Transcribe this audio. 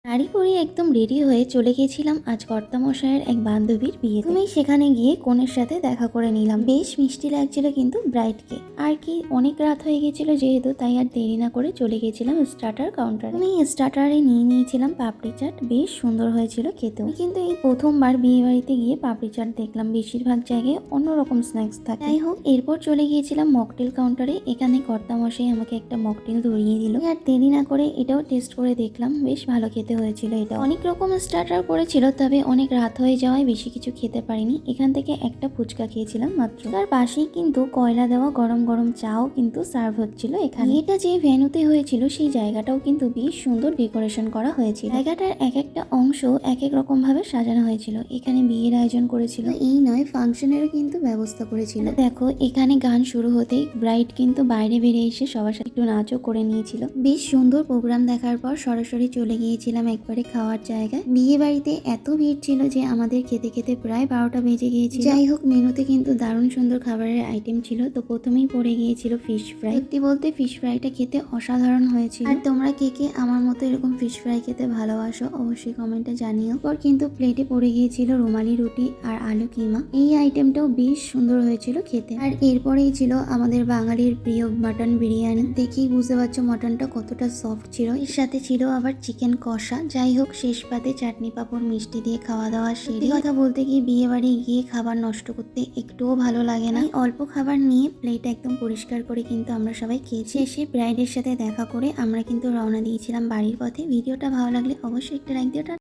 শাড়ি পরে একদম রেডি হয়ে চলে গেছিলাম আজ কর্তামশায়ের এক বান্ধবীর বিয়ে। তুমি সেখানে গিয়ে কনের সাথে দেখা করে নিলাম। বেশ মিষ্টি লাগছিল কিন্তু ব্রাইডকে। আর কি অনেক রাত হয়ে গেছিল যেহেতু, তাই আর দেরি না করে চলে গেছিলাম স্টার্টার কাউন্টারে। আমি স্টার্টারে নিয়ে নিয়েছিলাম পাপড়ি চাট, বেশ সুন্দর হয়েছিল খেতেও। কিন্তু এই প্রথমবার বিয়ে বাড়িতে গিয়ে পাপড়ি চাট দেখলাম, বেশিরভাগ জায়গায় অন্যরকম স্ন্যাক্স থাকে। যাই হোক, এরপর চলে গিয়েছিলাম মকটেল কাউন্টারে। এখানে কর্তামশাই আমাকে একটা মকটেল ধরিয়ে দিল। আর দেরি না করে এটাও টেস্ট করে দেখলাম, বেশ ভালো খেতে হয়েছিল। এটা অনেক রকম স্টার্টার করেছিল, তবে অনেক রাত হয়ে যাওয়ায় বেশি কিছু খেতে পারিনি। এখান থেকে একটা ফুচকা খেয়েছিলাম মাত্র। তার পাশেই কিন্তু কয়লা দেওয়া গরম গরম চাও কিন্তু সার্ভ হচ্ছিল এখানে। এটা যে ভেন্যুতে হয়েছিল সেই জায়গাটাও কিন্তু বেশ সুন্দর ডেকোরেশন করা হয়েছিল। জায়গাটার এক একটা অংশ এক এক রকম ভাবে সাজানো হয়েছিল। এখানে বিয়ের আয়োজন করেছিল, এই নয় ফাংশনেরও কিন্তু ব্যবস্থা করেছিল। দেখো, এখানে গান শুরু হতেই ব্রাইড কিন্তু বাইরে বেরিয়ে এসে সবার সাথে একটু নাচও করে নিয়েছিল। বেশ সুন্দর প্রোগ্রাম দেখার পর সরাসরি চলে গিয়েছিলাম একবারে খাওয়ার জায়গায়। বিয়ে বাড়িতে এত ভিড় ছিল যে আমাদের খেতে খেতে প্রায় 12টা বেজে গিয়েছিল। যাই হোক, মেনুতে কিন্তু দারুণ সুন্দর খাবারের আইটেম ছিল। তো প্রথমেই পড়ে গিয়েছিল ফিশ ফ্রাই। সত্যি বলতে ফিশ ফ্রাইটা খেতে অসাধারণ হয়েছিল। আর তোমরা কে কে আমার মতো এরকম ফিশ ফ্রাই খেতে ভালোবাসো অবশ্যই কমেন্টে জানিও। পর কিন্তু প্লেটে পড়ে গিয়েছিল রুমালি রুটি আর আলু কিমা। এই আইটেমটাও বেশ সুন্দর হয়েছিল খেতে। আর এরপরেই ছিল আমাদের বাঙালির প্রিয় মাটন বিরিয়ানি। দেখেই বুঝতে পারছো মাটনটা কতটা সফট ছিল। এর সাথে ছিল আবার চিকেন কষা। যাই হোক, শেষ পাতে চাটনি পাঁপড় মিষ্টি দিয়ে খাওয়া দাওয়া সেরে কথা বলতে গিয়ে বিয়ে বাড়ি গিয়ে খাবার নষ্ট করতে একটুও ভালো লাগে না। অল্প খাবার নিয়ে প্লেট একদম পরিষ্কার করে কিন্তু আমরা সবাই খেয়েছি। এসে ব্রাইডের সাথে দেখা করে আমরা কিন্তু রওনা দিয়েছিলাম বাড়ির পথে। ভিডিওটা ভালো লাগলে অবশ্যই একটা লাইক দিও।